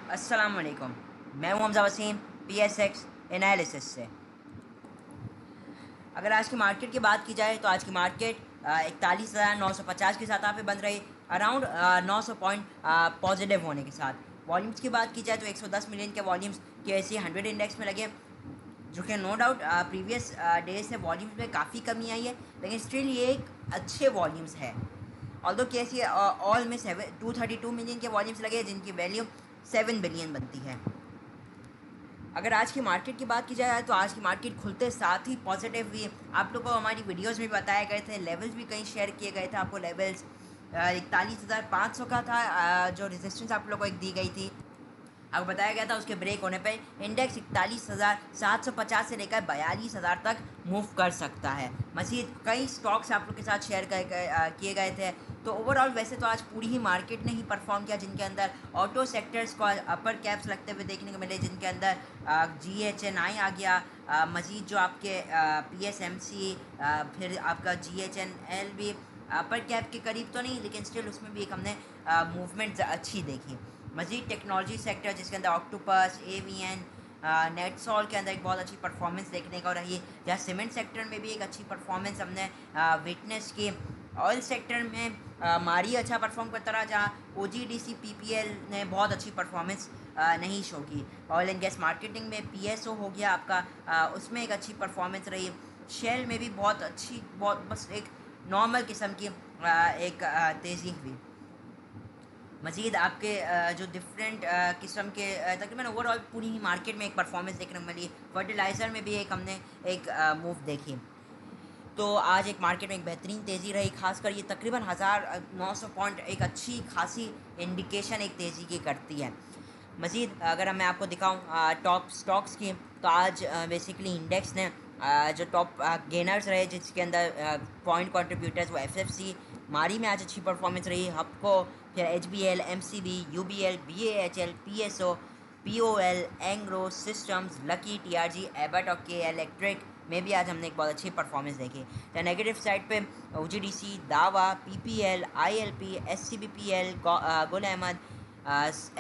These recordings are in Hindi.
अस्सलाम वालेकुम। मैं हूं हमजा वसीम PSX एनालिसिस से। अगर आज की मार्केट की बात की जाए तो आज की मार्केट 41,950 के साथ यहाँ पे बन रही, अराउंड 900 पॉइंट पॉजिटिव होने के साथ। वॉल्यूम्स की बात की जाए तो 110 मिलियन के वॉल्यूम्स KSE 100 इंडेक्स में लगे, जो कि नो डाउट प्रीवियस डे से वॉल्यूम्स में काफ़ी कमी आई है, लेकिन स्टिल ये एक अच्छे वॉल्यूम्स है। ऑल्दो KSE ऑल में 232 मिलियन के वॉल्यूम्स लगे, जिनकी वैल्यू 7 बिलियन बनती है। अगर आज की मार्केट की बात की जाए तो आज की मार्केट खुलते साथ ही पॉजिटिव हुई। आप लोगों को हमारी वीडियोस में बताए गए थे, लेवल्स भी कहीं शेयर किए गए थे आपको। लेवल्स 41,500 का था, जो रेजिस्टेंस आप लोगों को एक दी गई थी, आपको बताया गया था। उसके ब्रेक होने पे इंडेक्स 41,750 से लेकर 42,000 तक मूव कर सकता है। मज़ीद कई स्टॉक्स आप लोग के साथ शेयर किए गए थे। तो ओवरऑल वैसे तो आज पूरी ही मार्केट ने ही परफॉर्म किया, जिनके अंदर ऑटो सेक्टर्स को अपर कैप्स लगते हुए देखने को मिले, जिनके अंदर GHNI आ गया। मज़ीद जो आपके PSMC, फिर आपका GHNL भी अपर कैप के करीब तो नहीं, लेकिन स्टिल उसमें भी एक हमने मूवमेंट अच्छी देखी। मज़ीद टेक्नोलॉजी सेक्टर, जिसके अंदर ऑक्टोपस, AVN, नेटसॉल के अंदर एक बहुत अच्छी परफॉर्मेंस देखने को रही, जहाँ सीमेंट सेक्टर में भी एक अच्छी परफॉर्मेंस हमने विटनेस की। ऑयल सेक्टर में मारी अच्छा परफॉर्म करता रहा, जहाँ OGDC PPL ने बहुत अच्छी परफॉर्मेंस नहीं शो की। ऑयल एंड गैस मार्केटिंग में PSO हो गया आपका, उसमें एक अच्छी परफॉर्मेंस रही। शेल में भी बहुत अच्छी, बहुत बस एक नॉर्मल किस्म की एक तेज़ी हुई। मज़ीद आपके जो डिफरेंट किस्म के तकरीबन ओवरऑल पूरी ही मार्केट में एक परफॉर्मेंस देखने को मिली। फर्टिलाइज़र में भी एक हमने एक मूव देखी। तो आज एक मार्केट में एक बेहतरीन तेज़ी रही, खासकर ये तकरीबन 1,900 पॉइंट एक अच्छी खासी इंडिकेशन एक तेज़ी की करती है। मज़ीद अगर मैं आपको दिखाऊं टॉप स्टॉक्स की, तो आज बेसिकली इंडेक्स ने जो टॉप गेनर्स रहे, जिसके अंदर पॉइंट कंट्रीब्यूटर्स वो FFC मारी में आज अच्छी परफॉर्मेंस रही। हपको, फिर HBL, MCB, UBL, BAHL, PSO, POL, Engro systems, lucky, TRG, Abbott और KL इलेक्ट्रिक में भी आज हमने एक बहुत अच्छी परफॉर्मेंस देखी। तो नेगेटिव साइड पे OGDC, दावा, PPL, ILP, SCBPL, Gul Ahmed,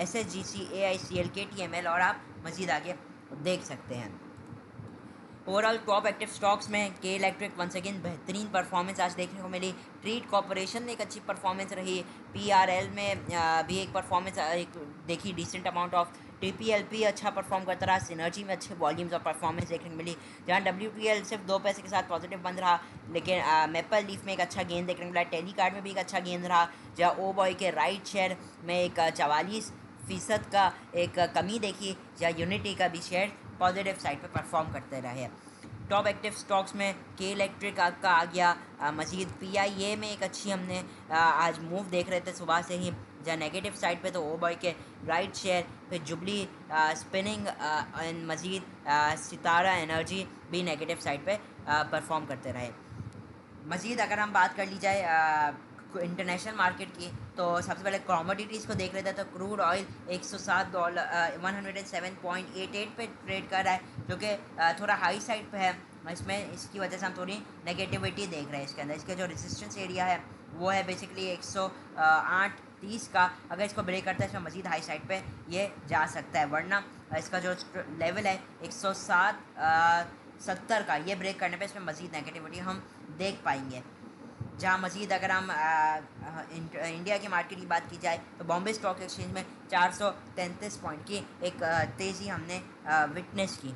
SSGC, AICL, KTML, और आप मज़ीद आगे देख सकते हैं। ओवरऑल टॉप एक्टिव स्टॉक्स में के इलेक्ट्रिक वंस अगेन बेहतरीन परफॉर्मेंस आज देखने को मिली। ट्रीट कॉरपोरेशन में एक अच्छी परफॉर्मेंस रही। PRL में भी एक परफॉर्मेंस एक देखी, डिसेंट अमाउंट ऑफ। TPLP अच्छा परफॉर्म करता रहा। सिनर्जी में अच्छे वॉल्यूम्स और परफॉर्मेंस देखने को मिली, जहाँ WTL सिर्फ 2 पैसे के साथ पॉजिटिव बंद रहा, लेकिन मेपल लीफ में एक अच्छा गेंद देखने को मिला। टेलीकार्ड में भी एक अच्छा गेंद रहा, जहाँ ओ बॉय के राइट शेयर में एक 44% का एक कमी देखी, जहाँ यूनिटी का भी शेयर पॉजिटिव साइड पे परफॉर्म करते रहे। टॉप एक्टिव स्टॉक्स में के इलेक्ट्रिक आपका आ गया। मज़ीद PIA में एक अच्छी हमने आज मूव देख रहे थे सुबह से ही, जहाँ नेगेटिव साइड पे तो ओ बॉय के राइट शेयर, फिर जुबली स्पिनिंग एंड मज़ीद सितारा एनर्जी भी नेगेटिव साइड पे परफॉर्म करते रहे। मज़ीद अगर हम बात कर ली जाए इंटरनेशनल मार्केट की, तो सबसे पहले कमोडिटीज़ को देख लेते हैं। तो क्रूड ऑयल $107 107.88 पे ट्रेड कर रहा है, जो कि थोड़ा हाई साइड पे है। इसमें इसकी वजह से हम थोड़ी नेगेटिविटी देख रहे हैं इसके अंदर। इसके जो रेजिस्टेंस एरिया है वो है बेसिकली 108.30 का। अगर इसको ब्रेक करता है, इसमें मज़ीद हाई साइड पे ये जा सकता है, वरना इसका जो लेवल है 107.70 का, ये ब्रेक करने पे इसमें मज़ीद नेगेटिविटी हम देख पाएंगे। जहाँ मज़ीद अगर हम इंडिया की मार्केट की बात की जाए, तो बॉम्बे स्टॉक एक्सचेंज में 433 पॉइंट की एक तेज़ी हमने विटनेस की।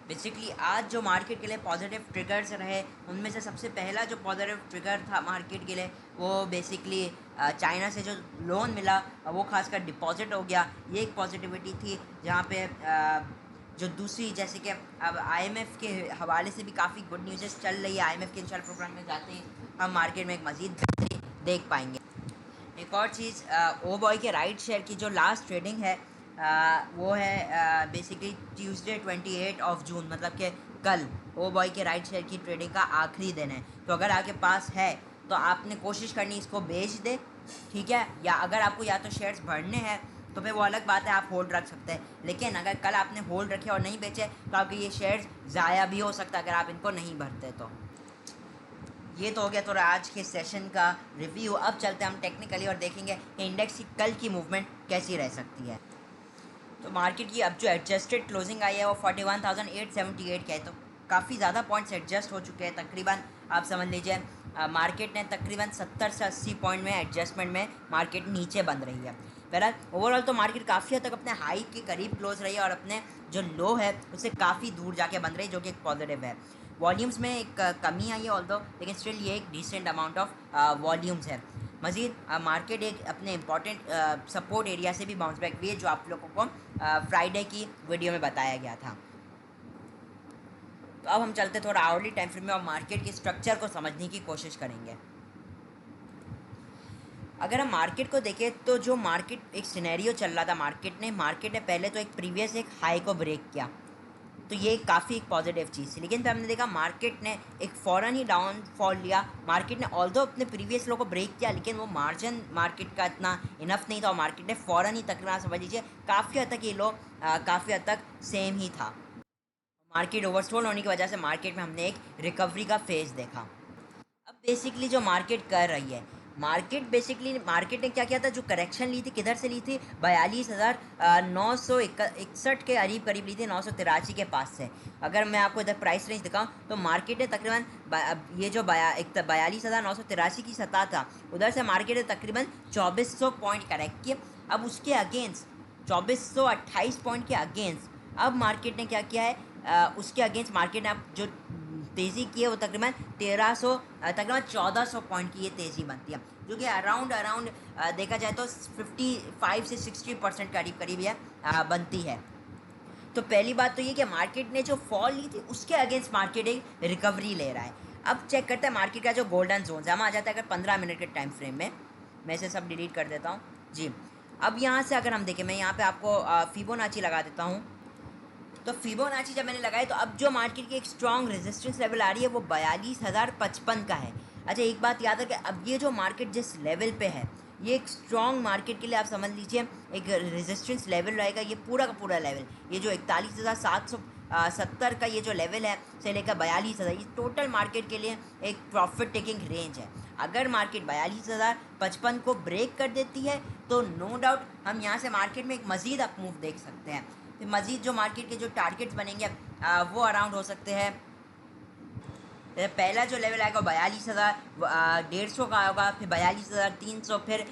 बेसिकली आज जो मार्केट के लिए पॉजिटिव ट्रिगर्स रहे, उनमें से सबसे पहला जो पॉजिटिव ट्रिगर था मार्केट के लिए, वो बेसिकली चाइना से जो लोन मिला वो खासकर डिपॉजिट हो गया, ये एक पॉजिटिविटी थी। जहाँ पे जो दूसरी, जैसे कि अब IMF के हवाले से भी काफ़ी गुड न्यूज़ चल रही है। IMF के इंशाल्लाह प्रोग्राम में जाते ही हम मार्केट में एक मज़ीद बेहतरी देख पाएंगे। एक और चीज़, ओ बॉय के राइट शेयर की जो लास्ट ट्रेडिंग है वो है बेसिकली ट्यूसडे 28 जून, मतलब कि कल ओ बॉय के राइट शेयर की ट्रेडिंग का आखिरी दिन है। तो अगर आपके पास है तो आपने कोशिश करनी इसको बेच दे, ठीक है। या अगर आपको या तो शेयर्स भरने हैं तो फिर वो अलग बात है, आप होल्ड रख सकते हैं। लेकिन अगर कल आपने होल्ड रखे और नहीं बेचे, तो आपके ये शेयर्स ज़ाया भी हो सकता है अगर आप इनको नहीं भरते। तो ये तो हो गया थोड़ा आज के सेशन का रिव्यू। अब चलते हैं हम टेक्निकली और देखेंगे कि इंडेक्स की कल की मूवमेंट कैसी रह सकती है। तो मार्केट की अब जो एडजस्टेड क्लोजिंग आई है वो 41,878 का है, तो काफ़ी ज़्यादा पॉइंट्स एडजस्ट हो चुके हैं। तकरीबन आप समझ लीजिए मार्केट ने तकरीबन 70 से 80 पॉइंट में एडजस्टमेंट में मार्केट नीचे बन रही है। बहरहाल ओवरऑल तो मार्केट काफ़ी हद तक अपने हाई के करीब क्लोज रही है और अपने जो लो है उससे काफ़ी दूर जाके बन रही है, जो कि एक पॉजिटिव है। वॉल्यूम्स में एक कमी आई है ऑल्दो, लेकिन स्टिल ये एक डिसेंट अमाउंट ऑफ वॉल्यूम्स है। मज़ीद मार्केट एक अपने इंपॉर्टेंट सपोर्ट एरिया से भी बाउंस बैक हुई है, जो आप लोगों को फ्राइडे की वीडियो में बताया गया था। तो अब हम चलते थोड़ा आवरली टाइम फ्रेम में और मार्केट के स्ट्रक्चर को समझने की कोशिश करेंगे। अगर हम मार्केट को देखें तो जो मार्केट एक सिनेरियो चल रहा था, मार्केट ने पहले तो एक प्रीवियस एक हाई को ब्रेक किया, तो ये काफ़ी एक पॉजिटिव चीज़ थी। लेकिन फिर हमने देखा मार्केट ने एक फ़ौरन ही डाउनफॉल लिया। मार्केट ने ऑल्दो अपने प्रीवियस लो को ब्रेक किया, लेकिन वो मार्जिन मार्केट का इतना इनफ नहीं था और मार्केट ने फ़ौरन ही तकरीबन समझ लीजिए काफ़ी हद तक ये लो काफ़ी हद तक सेम ही था। मार्केट ओवरसोल्ड होने की वजह से मार्केट में हमने एक रिकवरी का फेज़ देखा। अब बेसिकली जो मार्केट कर रही है, मार्केट ने क्या किया था, जो करेक्शन ली थी किधर से ली थी, 42,961 के करीब ली थी, 983 के पास से। अगर मैं आपको इधर प्राइस रेंज दिखाऊं तो मार्केट ने तकरीबन ये जो 42,983 की सतह था, उधर से मार्केट ने तकरीबन 2400 पॉइंट करेक्ट किए। अब उसके अगेंस्ट 2428 पॉइंट के अगेंस्ट अब मार्केट ने क्या किया है, उसके अगेंस्ट मार्केट ने अब जो तेज़ी की है वो तकरीबन 1400 पॉइंट की ये तेज़ी बनती है, जो कि अराउंड देखा जाए तो 55 से 60% करीब ये बनती है। तो पहली बात तो ये कि मार्केट ने जो फॉल ली थी उसके अगेंस्ट मार्केट एक रिकवरी ले रहा है। अब चेक करते हैं मार्केट का जो गोल्डन जोन है, हम आ जाता है अगर 15 मिनट के टाइम फ्रेम में। मैं इसे सब डिलीट कर देता हूँ जी। अब यहाँ से अगर हम देखें, मैं यहाँ पे आपको फिबोनाची लगा देता हूँ। तो फिबोनाची जब मैंने लगाई तो अब जो मार्केट की एक स्ट्रॉन्ग रेजिस्टेंस लेवल आ रही है वो 42,055 का है। अच्छा, एक बात याद है कि अब ये जो मार्केट जिस लेवल पे है, ये एक स्ट्रॉन्ग मार्केट के लिए आप समझ लीजिए एक रेजिस्टेंस लेवल रहेगा। ये पूरा का पूरा लेवल, ये जो 41,770 का ये जो लेवल है से लेकर 42,000, ये टोटल मार्केट के लिए एक प्रॉफिट टेकिंग रेंज है। अगर मार्केट 42,055 को ब्रेक कर देती है तो नो डाउट हम यहाँ से मार्केट में एक मज़ीद अप मूव देख सकते हैं। तो मज़ीद जो मार्केट के जो टारगेट्स बनेंगे वो अराउंड हो सकते हैं। पहला जो लेवल आएगा 42,150 का होगा, फिर 42,300, फिर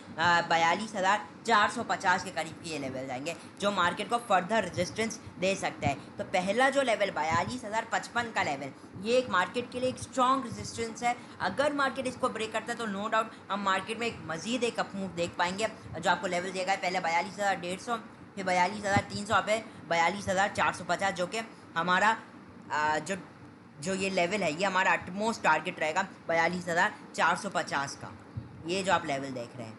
42,450 के करीब के ये लेवल जाएंगे, जो मार्केट को फर्दर रेजिस्टेंस दे सकता है। तो पहला जो लेवल 42,055 का लेवल, ये एक मार्केट के लिए एक स्ट्रॉन्ग रेजिस्टेंस है। अगर मार्केट इसको ब्रेक करता है तो नो डाउट हम मार्केट में एक मज़ीद एक अप मूव देख पाएंगे, जो आपको लेवल देगा पहले 42,150, फिर 42,300 पे 42,450, जो कि हमारा जो ये लेवल है, ये हमारा अटमोस्ट टारगेट रहेगा 42,450 का, ये जो आप लेवल देख रहे हैं।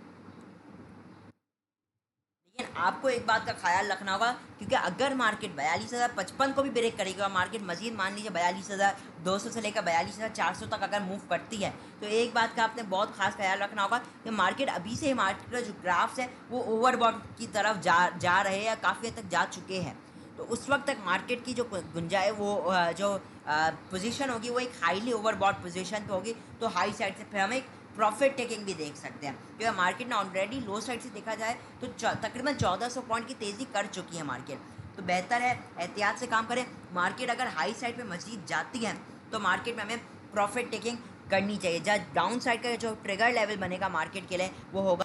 लेकिन आपको एक बात का ख्याल रखना होगा, क्योंकि अगर मार्केट 42,055 को भी ब्रेक करेगी और मार्केट मजीद मान लीजिए 42,200 से लेकर 42,400 तक अगर मूव करती है, तो एक बात का आपने बहुत खास ख्याल रखना होगा कि मार्केट अभी से मार्केट का जो ग्राफ्स है वो ओवरबॉट की तरफ जा रहे हैं या काफ़ी हद तक जा चुके हैं। तो उस वक्त तक मार्केट की जो गुंजाइश वो जो पोजीशन होगी वो एक हाईली ओवरबॉट पोजीशन पे होगी, तो हाई साइड से फिर हम एक प्रॉफिट टेकिंग भी देख सकते हैं, क्योंकि मार्केट ने ऑलरेडी लो साइड से देखा जाए तो तकरीबन 1400 पॉइंट की तेज़ी कर चुकी है मार्केट। तो बेहतर है एहतियात से काम करें। मार्केट अगर हाई साइड पे मजीद जाती है तो मार्केट में हमें प्रॉफिट टेकिंग करनी चाहिए। जहाँ डाउन साइड का जो ट्रिगर लेवल बनेगा मार्केट के लिए वो होगा,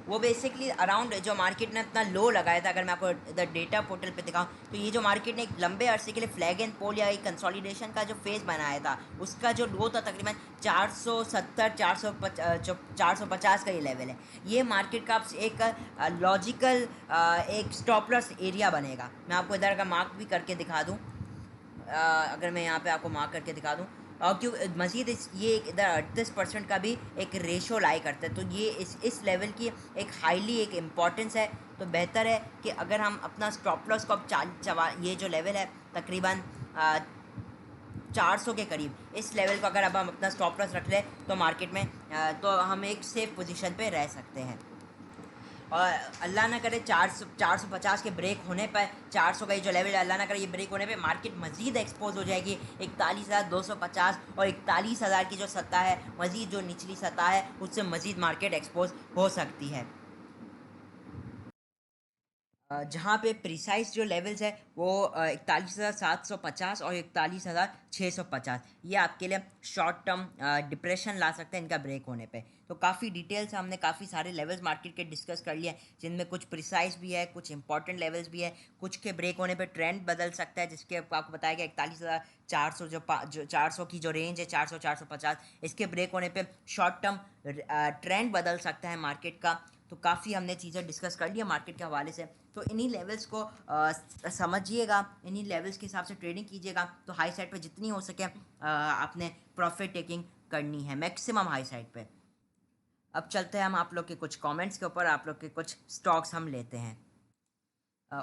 वो बेसिकली अराउंड जो मार्केट ने अपना लो लगाया था। अगर मैं आपको इधर डेटा पोर्टल पे दिखाऊं तो ये जो मार्केट ने एक लंबे अरसे के लिए फ्लैग एंड पोल या एक कंसोलिडेशन का जो फेज बनाया था, उसका जो लो था तकरीबन 450 का ये लेवल है। ये मार्केट का एक लॉजिकल एक स्टॉप लॉस एरिया बनेगा। मैं आपको इधर का मार्क भी करके दिखा दूँ, अगर मैं यहाँ पे आपको मार्क करके दिखा दूँ, और क्यों मज़ीद ये एक इधर 38% का भी एक रेशो लाई करता है, तो ये इस लेवल की एक हाईली एक इम्पॉर्टेंस है। तो बेहतर है कि अगर हम अपना स्टॉप लॉस को अब ये जो लेवल है तकरीबन 400 के करीब, इस लेवल को अगर अब हम अपना स्टॉप लॉस रख लें तो मार्केट में तो हम एक सेफ पोजीशन पे रह सकते हैं। और अल्लाह ना करे 450 के ब्रेक होने पर, 400 का ये जो लेवल है, अल्लाह ना करे ये ब्रेक होने पे मार्केट मज़ीद एक्सपोज हो जाएगी 41,250 और 41,000 की जो सतह है, मज़ीद जो निचली सतह है, उससे मज़ीद मार्केट एक्सपोज हो सकती है। जहाँ पे प्रिसाइज जो लेवल्स है वो 41,750 और 41,650, ये आपके लिए शॉर्ट टर्म डिप्रेशन ला सकते हैं इनका ब्रेक होने पे। तो काफ़ी डिटेल्स हमने काफ़ी सारे लेवल्स मार्केट के डिस्कस कर लिए, जिनमें कुछ प्रिसाइज भी है, कुछ इंपॉर्टेंट लेवल्स भी है, कुछ के ब्रेक होने पे ट्रेंड बदल सकता है, जिसके आपको बताया गया 41,400 जो 400 की जो रेंज है, 400 450, इसके ब्रेक होने पे शॉर्ट टर्म ट्रेंड बदल सकता है मार्केट का। तो काफ़ी हमने चीज़ें डिस्कस कर लिया मार्केट के हवाले से। तो इन्हीं लेवल्स को समझिएगा, इन्हीं लेवल्स के हिसाब से ट्रेडिंग कीजिएगा, तो हाई साइड पे जितनी हो सके आपने प्रॉफिट टेकिंग करनी है, मैक्सिमम हाई साइड पे। अब चलते हैं हम आप लोग के कुछ कमेंट्स के ऊपर, आप लोग के कुछ स्टॉक्स हम लेते हैं।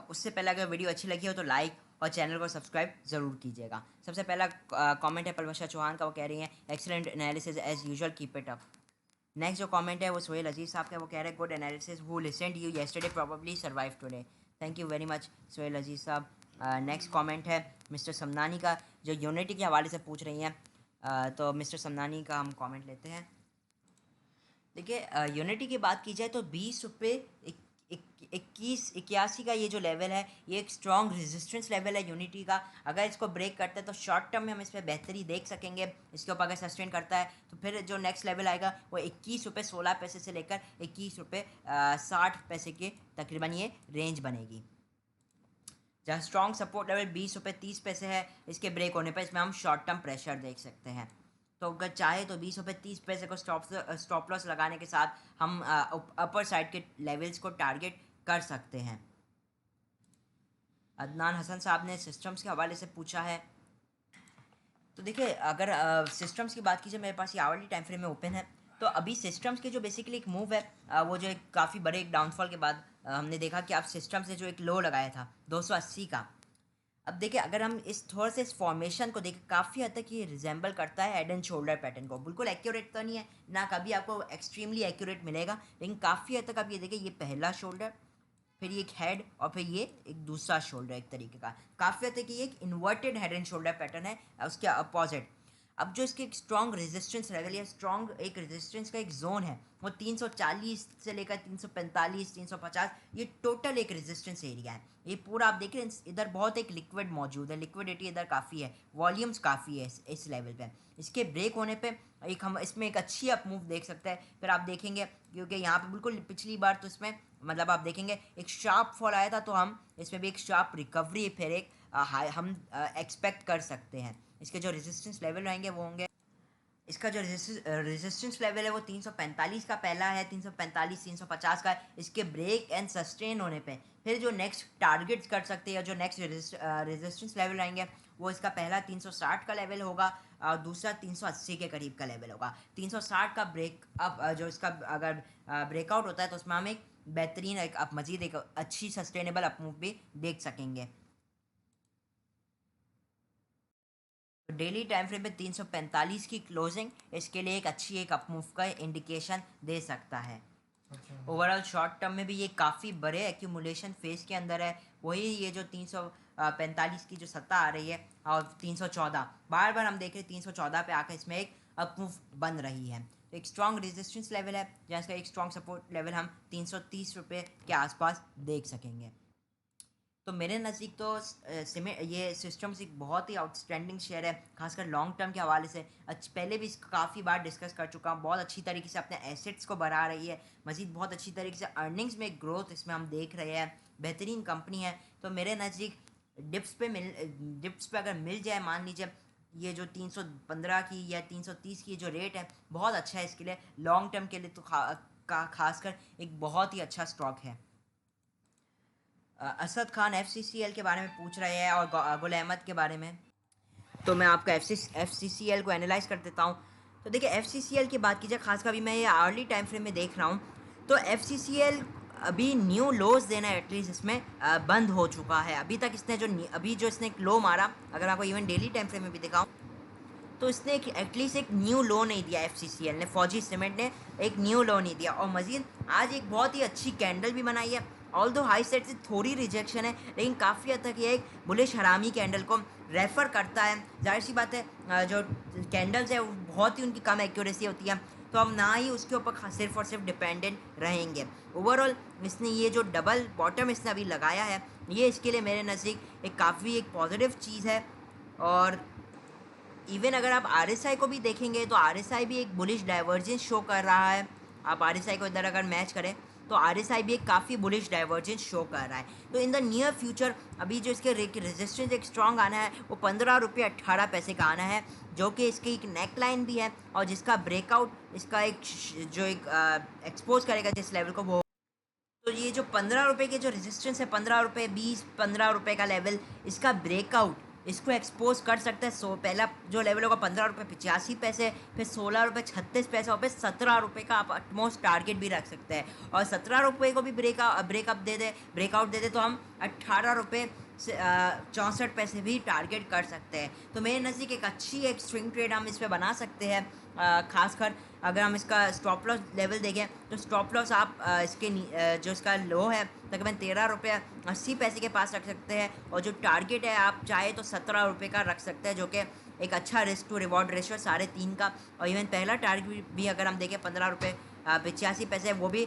उससे पहले अगर वीडियो अच्छी लगी हो तो लाइक और चैनल को सब्सक्राइब ज़रूर कीजिएगा। सबसे पहला कमेंट है पलवशा चौहान का, वो कह रही हैं excellent analysis as usual, keep it up. Next जो कमेंट है वो सोहेल अजीज साहब का, वो कह रहे हैं good analysis, who listened you yesterday probably survive today. Thank you very much Sohail Aziz साहब। नेक्स्ट कमेंट है मिस्टर समनानी का, जो यूनिटी के हवाले से पूछ रही हैं। तो मिस्टर समनानी का हम कमेंट लेते हैं। देखिए, यूनिटी की बात की जाए तो 20 रुपये 81 का ये जो लेवल है, ये एक स्ट्रॉन्ग रेजिस्टेंस लेवल है यूनिटी का। अगर इसको ब्रेक करता है तो शॉर्ट टर्म में हम इसमें बेहतरी देख सकेंगे। इसके ऊपर अगर सस्टेन करता है तो फिर जो नेक्स्ट लेवल आएगा वो 21 रुपये 16 पैसे से लेकर 21 रुपये 60 पैसे के तकरीबन ये रेंज बनेगी। जहाँ स्ट्रॉन्ग सपोर्ट लेवल 20 रुपये 30 पैसे है, इसके ब्रेक होने पर इसमें हम शॉर्ट टर्म प्रेशर देख सकते हैं। तो अगर चाहे तो 20 रुपये 30 पैसे को स्टॉप लॉस लगाने के साथ हम अपर साइड के लेवल्स को टारगेट कर सकते हैं। अदनान हसन साहब ने सिस्टम्स के हवाले से पूछा है। तो देखिए, अगर सिस्टम्स की बात कीजिए, मेरे पास ये आवर्ली टाइम फ्रेम में ओपन है। तो अभी सिस्टम्स के जो बेसिकली एक मूव है, वो जो एक काफ़ी बड़े एक डाउनफॉल के बाद हमने देखा कि आप सिस्टम से जो एक लो लगाया था 280 का। अब देखिए, अगर हम इस थोड़ा से इस फॉर्मेशन को देखें, काफ़ी हद तक ये रिजेंबल करता है हेड एंड शोल्डर पैटर्न को। बिल्कुल एक्यूरेट तो नहीं है ना, कभी आपको एक्सट्रीमली एक्यूरेट मिलेगा, लेकिन काफ़ी हद तक आप ये देखिए, ये पहला शोल्डर, फिर ये एक हेड, और फिर ये एक दूसरा शोल्डर एक तरीके का। काफ़ी हद तक ये एक inverted head and shoulder pattern है उसके अपोजिट। अब जो इसके एक स्ट्रॉन्ग रेजिस्टेंस लेवल या स्ट्रॉन्ग एक रेजिस्टेंस का एक जोन है, वो 340 से लेकर 345 350, ये टोटल एक रेजिस्टेंस एरिया है। ये पूरा आप देख रहे हैं, इधर बहुत एक लिक्विड मौजूद है, लिक्विडिटी इधर काफ़ी है, वॉल्यूम्स काफ़ी है इस लेवल पे। इसके ब्रेक होने पे एक हम इसमें एक अच्छी अप मूव देख सकते हैं। फिर आप देखेंगे, क्योंकि यहाँ पे बिल्कुल पिछली बार तो इसमें मतलब आप देखेंगे एक शार्प फॉल आया था, तो हम इसमें भी एक शार्प रिकवरी फिर एक हम एक्सपेक्ट कर सकते हैं। इसके जो रेजिस्टेंस लेवल रहेंगे वो होंगे, इसका जो रेजिस्टेंस लेवल है वो 345 का पहला है, 345 350 का है। इसके ब्रेक एंड सस्टेन होने पे फिर जो नेक्स्ट टारगेट्स कर सकते हैं, जो नेक्स्ट रेजिस्टेंस लेवल रहेंगे, वो इसका पहला 360 का लेवल होगा और दूसरा 380 के करीब का लेवल होगा। 360 का ब्रेक अप जो इसका अगर ब्रेकआउट होता है तो उसमें हम एक बेहतरीन एक अप मजीद एक अच्छी सस्टेनेबल अप मूव भी देख सकेंगे। डेली टाइम फ्रेम में 345 की क्लोजिंग इसके लिए एक अच्छी एक अप मूव का इंडिकेशन दे सकता है। ओवरऑल शॉर्ट टर्म में भी ये काफ़ी बड़े एक्यूमुलेशन फेज के अंदर है। वही ये जो 345 की जो सत्ता आ रही है और 314 बार बार हम देख रहे हैं, 314 पे आकर इसमें एक अप मूव बन रही है। तो एक स्ट्रॉन्ग रेजिस्टेंस लेवल है, जहाँ इसका एक स्ट्रॉन्ग सपोर्ट लेवल हम 330 रुपये के आसपास देख सकेंगे। तो मेरे नज़दीक तो ये सिस्टम्स एक बहुत ही आउटस्टैंडिंग शेयर है, खासकर लॉन्ग टर्म के हवाले से। पहले भी इसको काफ़ी बार डिस्कस कर चुका हूँ। बहुत अच्छी तरीके से अपने एसेट्स को बढ़ा रही है, मज़ीद बहुत अच्छी तरीके से अर्निंग्स में ग्रोथ इसमें हम देख रहे हैं। बेहतरीन कंपनी है। तो मेरे नज़दीक डिप्स पे अगर मिल जाए, मान लीजिए ये जो 315 की या 330 की जो रेट है, बहुत अच्छा है इसके लिए, लॉन्ग टर्म के लिए तो खासकर एक बहुत ही अच्छा स्टॉक है। असद खान FCCL के बारे में पूछ रहे हैं और गुल अहमद के बारे में। तो मैं आपका FCCL को एनालाइज कर देता हूँ। तो देखिए, FCCL की बात कीजिए, खासकर अभी मैं ये अर्ली टाइम फ्रेम में देख रहा हूँ, तो FCCL अभी न्यू लोज देना एटलीस्ट इसमें बंद हो चुका है। अभी तक इसने जो इसने एक लो मारा, अगर आपको इवन डेली टाइम फ्रेम में भी दिखाऊँ, तो इसने एटलीस्ट एक न्यू लो नहीं दिया, FCCL ने, फौजी सीमेंट ने एक न्यू लो नहीं दिया। और मज़ीद आज एक बहुत ही अच्छी कैंडल भी बनाई है। ऑल दो हाई साइड से थोड़ी रिजेक्शन है, लेकिन काफ़ी हद तक ये एक बुलिश हरामी कैंडल को रेफ़र करता है। जाहिर सी बात है, जो कैंडल्स है वो बहुत ही उनकी कम एक्यूरेसी होती है, तो हम ना ही उसके ऊपर सिर्फ और सिर्फ डिपेंडेंट रहेंगे। ओवरऑल इसने ये जो डबल बॉटम इसने अभी लगाया है, ये इसके लिए मेरे नज़दीक एक काफ़ी एक पॉजिटिव चीज़ है। और इवन अगर आप RSI को भी देखेंगे तो RSI भी एक बुलिश डाइवर्जेंस शो कर रहा है। आप RSI को इधर अगर मैच करें तो RSI भी एक काफ़ी बुलिश डाइवर्जेंस शो कर रहा है। तो इन द नियर फ्यूचर अभी जो इसके रेजिस्टेंस एक स्ट्रॉन्ग आना है वो 15 रुपये 18 पैसे का आना है, जो कि इसकी एक नेक लाइन भी है और जिसका ब्रेकआउट इसका एक जो एक एक्सपोज करेगा जिस लेवल को, वो तो ये जो 15 रुपये के जो रेजिस्टेंस है, 15 रुपये 20 15 रुपये का लेवल, इसका ब्रेकआउट इसको एक्सपोज कर सकता है। पहला जो लेवल होगा 15 रुपये 85 पैसे, फिर 16 रुपये 36 पैसे और फिर 17 रुपये का आप अटमोस्ट टारगेट भी रख सकते हैं। और 17 रुपये को भी ब्रेकआउट दे दे तो हम 18 रुपये 64 पैसे भी टारगेट कर सकते हैं। तो मेरे नज़दीक एक अच्छी एक स्विंग ट्रेड हम इस पर बना सकते हैं। खासकर अगर हम इसका स्टॉप लॉस लेवल देखें तो स्टॉप लॉस आप इसके जो इसका लो है तकरीबन 13 रुपये 80 पैसे के पास रख सकते हैं, और जो टारगेट है आप चाहे तो 17 रुपये का रख सकते हैं, जो कि एक अच्छा रिस्क टू रिवॉर्ड रेशो 3.5 का। और इवन पहला टारगेट भी अगर हम देखें 15 रुपये 85 पैसे, वो भी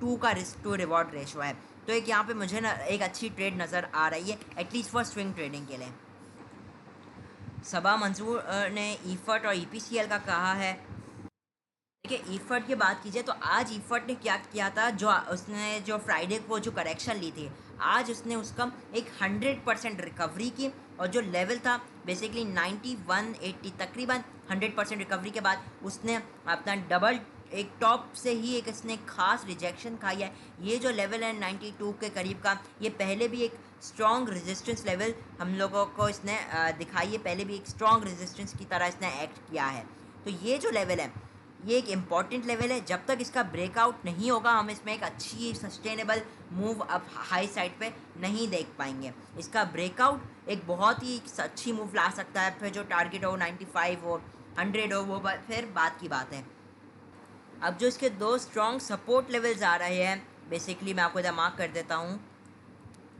2 का रिस्क टू रिवॉर्ड रेशो है। तो एक यहाँ पे मुझे ना एक अच्छी ट्रेड नज़र आ रही है, एटलीस्ट फॉर स्विंग ट्रेडिंग के लिए। सबा मंसूर ने ईफर्ट और EPCL का कहा है। देखिए, ईफर्ट की बात कीजिए तो आज ईफर्ट ने क्या किया था, जो उसने जो फ्राइडे को जो करेक्शन ली थी, आज उसने उसका एक 100% रिकवरी की, और जो लेवल था बेसिकली 9180, तकरीबन 100% रिकवरी के बाद उसने अपना डबल एक टॉप से ही एक इसने खास रिजेक्शन खाई है। ये जो लेवल है 92 के करीब का, ये पहले भी एक स्ट्रॉन्ग रेजिस्टेंस लेवल हम लोगों को इसने दिखाई है, पहले भी एक स्ट्रॉन्ग रेजिस्टेंस की तरह इसने एक्ट किया है। तो ये जो लेवल है ये एक इम्पॉर्टेंट लेवल है। जब तक इसका ब्रेकआउट नहीं होगा हम इसमें एक अच्छी sustainable move up high side पे नहीं देख पाएंगे। इसका ब्रेकआउट एक बहुत ही अच्छी मूव ला सकता है, फिर जो टारगेट हो 95 हो 100 हो वो फिर बात की बात है। अब जो इसके दो स्ट्रॉन्ग सपोर्ट लेवल्स आ रहे हैं, बेसिकली मैं आपको इधर मार्क कर देता हूँ।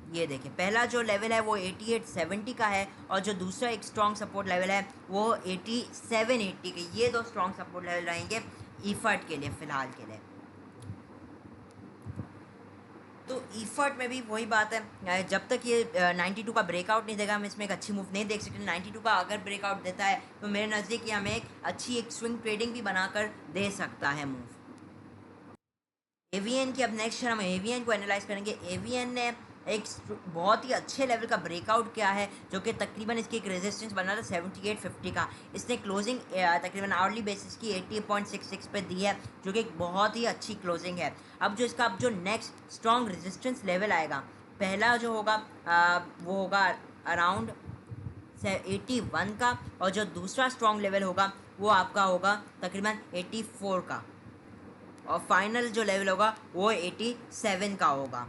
ये देखें, पहला जो लेवल है वो 8870 का है, और जो दूसरा एक स्ट्रॉन्ग सपोर्ट लेवल है वो 8780 के। ये दो स्ट्रॉन्ग सपोर्ट लेवल रहेंगे ईफर्ट के लिए फ़िलहाल के लिए। तो ईफर्ट में भी वही बात है, जब तक ये 92 का ब्रेकआउट नहीं देगा हम इसमें एक अच्छी मूव नहीं देख सकते। 92 का अगर ब्रेकआउट देता है तो मेरे नज़दीक ये हमें एक अच्छी एक स्विंग ट्रेडिंग भी बनाकर दे सकता है मूव। AVN की अब नेक्स्ट हम AVN को एनालाइज करेंगे। AVN ने एक बहुत ही अच्छे लेवल का ब्रेकआउट किया है, जो कि तकरीबन इसकी एक रेजिस्टेंस बना था 7850 का। इसने क्लोजिंग तकरीबन आवरली बेसिस की 80.66 पे दी है, जो कि एक बहुत ही अच्छी क्लोजिंग है। अब जो इसका अब जो नेक्स्ट स्ट्रॉन्ग रेजिस्टेंस लेवल आएगा, पहला जो होगा वो होगा अराउंड 81 का, और जो दूसरा स्ट्रॉन्ग लेवल होगा वो आपका होगा तकरीबन 84 का, और फाइनल जो लेवल होगा वो 87 का होगा।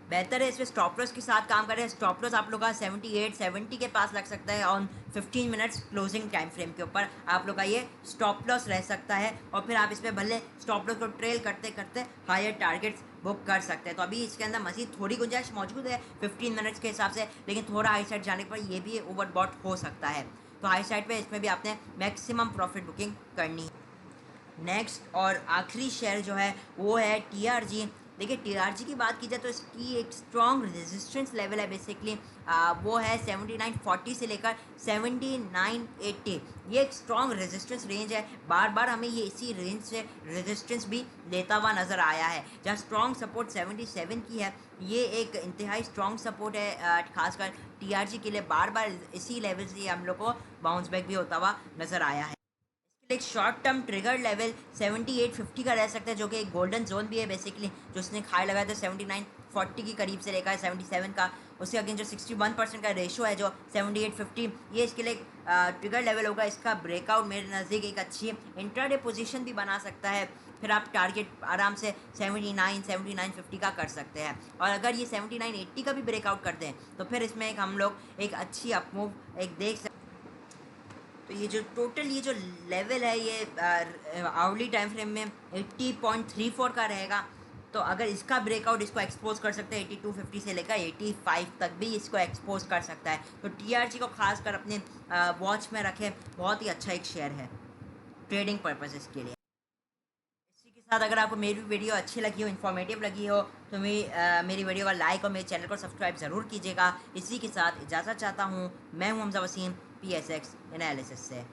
बेहतर है इसमें स्टॉप लॉस के साथ काम करें। स्टॉप लॉस आप लोग का 78-70 के पास लग सकता है, on 15 minutes closing time frame के ऊपर आप लोग का ये स्टॉप लॉस रह सकता है, और फिर आप इसमें भले स्टॉप लॉस को ट्रेल करते करते हायर टारगेट्स बुक कर सकते हैं। तो अभी इसके अंदर मज़ीद थोड़ी गुंजाइश मौजूद है 15 मिनट्स के हिसाब से, लेकिन थोड़ा हाई साइड जाने पर ये भी ओवरबॉट हो सकता है। तो हाई साइड पे इसमें भी आपने मैक्सिमम प्रॉफिट बुकिंग करनी है। नेक्स्ट और आखिरी शेयर जो है वो है TRG। देखिए, TRG की बात की जाए तो इसकी एक स्ट्रॉन्ग रेजिस्टेंस लेवल है, बेसिकली वो है 7940 से लेकर 7980। ये एक स्ट्रॉन्ग रेजिस्टेंस रेंज है, बार बार हमें ये इसी रेंज से रेजिस्टेंस भी लेता हुआ नज़र आया है। जहाँ स्ट्रॉन्ग सपोर्ट 77 की है, ये एक इंतहाई स्ट्रॉन्ग सपोर्ट है खासकर TRG के लिए। बार बार इसी लेवल से हम लोग को बाउंस बैक भी होता हुआ नज़र आया है। एक शॉर्ट टर्म ट्रिगर लेवल 7850 का रह सकता है, जो कि एक गोल्डन जोन भी है बेसिकली, जो उसने खाए लगाया था 7940 के करीब से लेकर 77 का। उसके अगेंस्ट जो 61% का रेशो है जो 7850, ये इसके लिए ट्रिगर लेवल होगा। इसका ब्रेकआउट मेरे नज़दीक एक अच्छी इंट्राडे पोजीशन भी बना सकता है, फिर आप टारगेट आराम से 79-7950 का कर सकते हैं। और अगर ये 7980 का भी ब्रेकआउट करते हैं तो फिर इसमें एक हम लोग एक अच्छी अपमूव एक देख सकते। तो ये जो टोटल ये जो लेवल है ये आवरली टाइम फ्रेम में 80.34 का रहेगा। तो अगर इसका ब्रेकआउट इसको एक्सपोज कर सकते हैं 8250 से लेकर 85 तक भी इसको एक्सपोज कर सकता है। तो टीआरजी को खासकर अपने वॉच में रखें, बहुत ही अच्छा एक शेयर है ट्रेडिंग पर्पसेस के लिए। इसी के साथ अगर आपको मेरी वीडियो अच्छी लगी हो, इन्फॉर्मेटिव लगी हो, तो मेरी वीडियो का लाइक और मेरे चैनल को सब्सक्राइब ज़रूर कीजिएगा। इसी के साथ इजाज़त चाहता हूँ। मैं हूँ हमजा वसीम PSX एनालिसिस से।